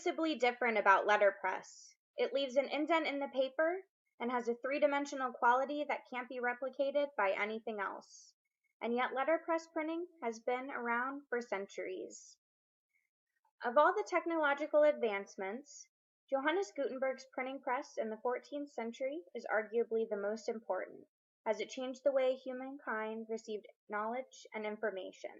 noticeably different about letterpress. It leaves an indent in the paper and has a three-dimensional quality that can't be replicated by anything else. And yet letterpress printing has been around for centuries. Of all the technological advancements, Johannes Gutenberg's printing press in the 14th century is arguably the most important, as it changed the way humankind received knowledge and information.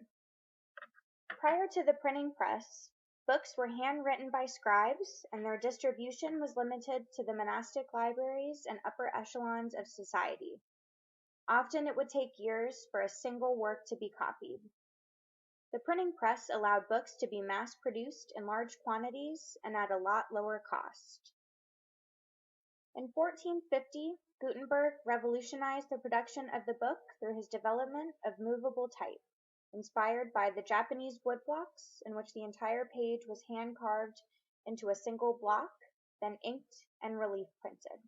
Prior to the printing press, books were handwritten by scribes, and their distribution was limited to the monastic libraries and upper echelons of society. Often it would take years for a single work to be copied. The printing press allowed books to be mass-produced in large quantities and at a lot lower cost. In 1450, Gutenberg revolutionized the production of the book through his development of movable type, inspired by the Japanese woodblocks, in which the entire page was hand-carved into a single block, then inked and relief printed.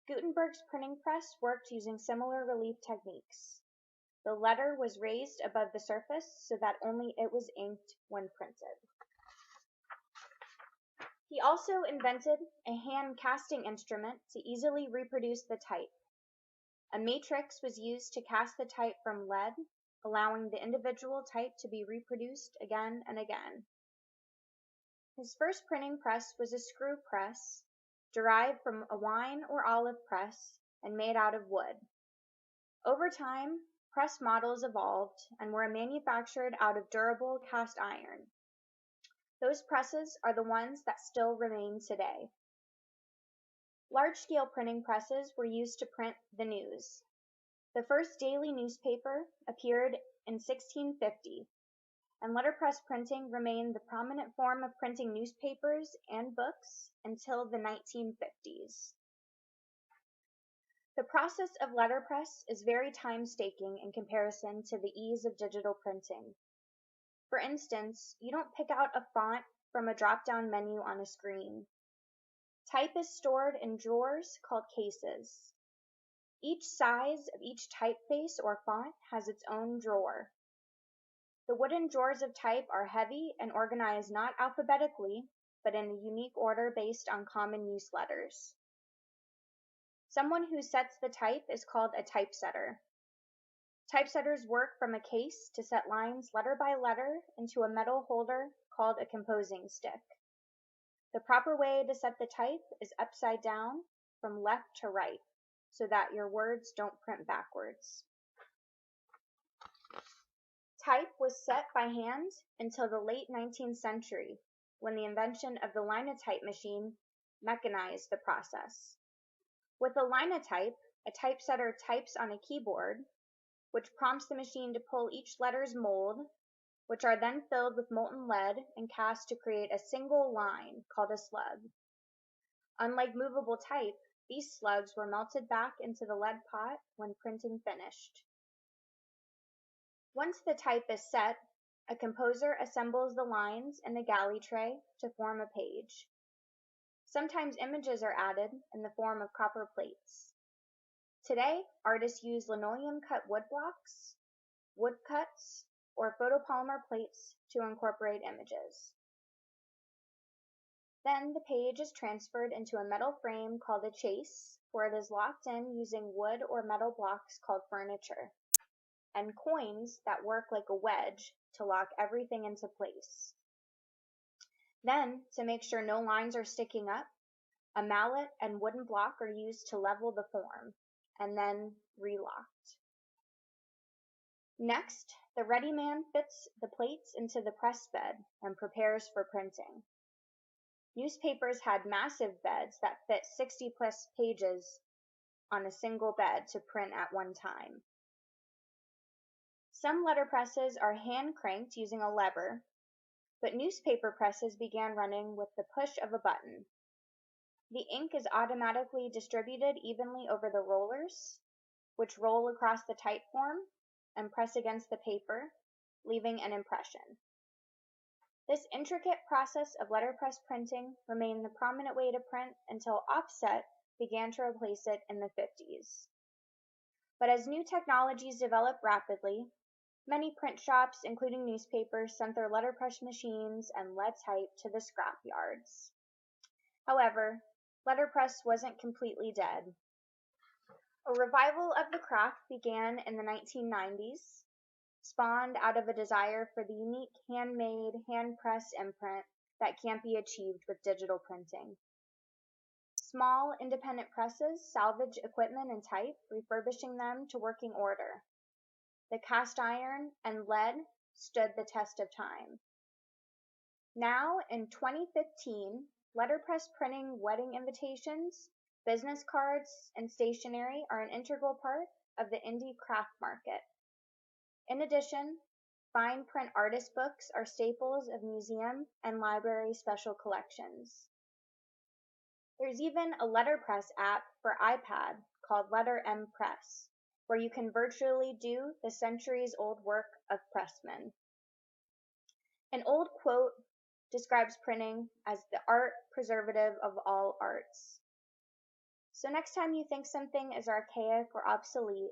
Gutenberg's printing press worked using similar relief techniques. The letter was raised above the surface so that only it was inked when printed. He also invented a hand casting instrument to easily reproduce the type. A matrix was used to cast the type from lead, allowing the individual type to be reproduced again and again. His first printing press was a screw press, derived from a wine or olive press and made out of wood. Over time, press models evolved and were manufactured out of durable cast iron. Those presses are the ones that still remain today. Large-scale printing presses were used to print the news. The first daily newspaper appeared in 1650, and letterpress printing remained the prominent form of printing newspapers and books until the 1950s. The process of letterpress is very time-taking in comparison to the ease of digital printing. For instance, you don't pick out a font from a drop-down menu on a screen. Type is stored in drawers called cases. Each size of each typeface or font has its own drawer. The wooden drawers of type are heavy and organized not alphabetically, but in a unique order based on common use letters. Someone who sets the type is called a typesetter. Typesetters work from a case to set lines letter by letter into a metal holder called a composing stick. The proper way to set the type is upside down from left to right, so that your words don't print backwards. Type was set by hand until the late 19th century, when the invention of the linotype machine mechanized the process. With a linotype, a typesetter types on a keyboard, which prompts the machine to pull each letter's mold, which are then filled with molten lead and cast to create a single line called a slug. Unlike movable type, these slugs were melted back into the lead pot when printing finished. Once the type is set, a composer assembles the lines in a galley tray to form a page. Sometimes images are added in the form of copper plates. Today, artists use linoleum-cut wood blocks, woodcuts, or photopolymer plates to incorporate images. Then the page is transferred into a metal frame called a chase, where it is locked in using wood or metal blocks called furniture, and coins that work like a wedge to lock everything into place. Then, to make sure no lines are sticking up, a mallet and wooden block are used to level the form, and then relocked. Next, the ready man fits the plates into the press bed and prepares for printing. Newspapers had massive beds that fit 60-plus pages on a single bed to print at one time. Some letterpresses are hand-cranked using a lever, but newspaper presses began running with the push of a button. The ink is automatically distributed evenly over the rollers, which roll across the type form and press against the paper, leaving an impression. This intricate process of letterpress printing remained the prominent way to print until offset began to replace it in the 50s. But as new technologies developed rapidly, Many print shops, including newspapers, sent their letterpress machines and lead type to the scrap yards. However, letterpress wasn't completely dead. A revival of the craft began in the 1990s, spawned out of a desire for the unique handmade, hand-pressed imprint that can't be achieved with digital printing. Small, independent presses salvaged equipment and type, refurbishing them to working order. The cast iron and lead stood the test of time. Now, in 2015, letterpress printing wedding invitations, business cards, and stationery are an integral part of the indie craft market. In addition, fine print artist books are staples of museum and library special collections. There's even a letterpress app for iPad called Letterpress, where you can virtually do the centuries-old work of pressmen. An old quote describes printing as the art preservative of all arts. So next time you think something is archaic or obsolete,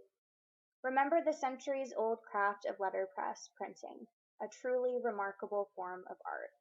remember the centuries-old craft of letterpress printing, a truly remarkable form of art.